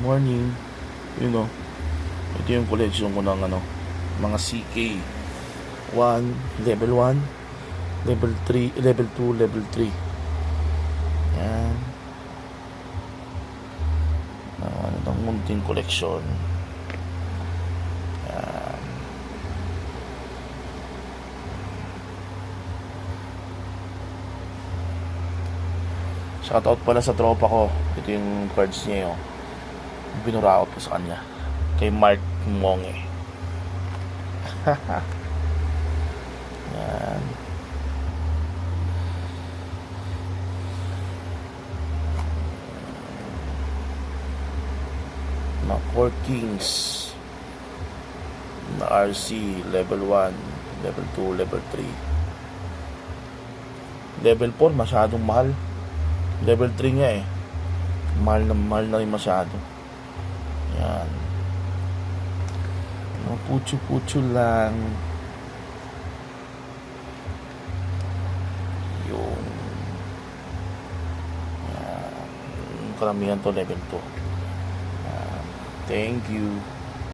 Morning. Yun know, ito yung collection ko ng mga CK 1, level 1, level 3, level 2, level 3. Yan. Itong munting collection. Yan. Shoutout pala sa tropa ko. Ito yung cards niya yun. Binuraot ko sa kanya. Kay Mark Monge. Yan. Na 4 Kings. Na RC level 1, level 2, level 3. Level 4 masyadong mahal. Level 3 nga eh. Mahal na rin masyado. Yan. Putyo-putyo lang. Yung karamihan to level 2. Thank you.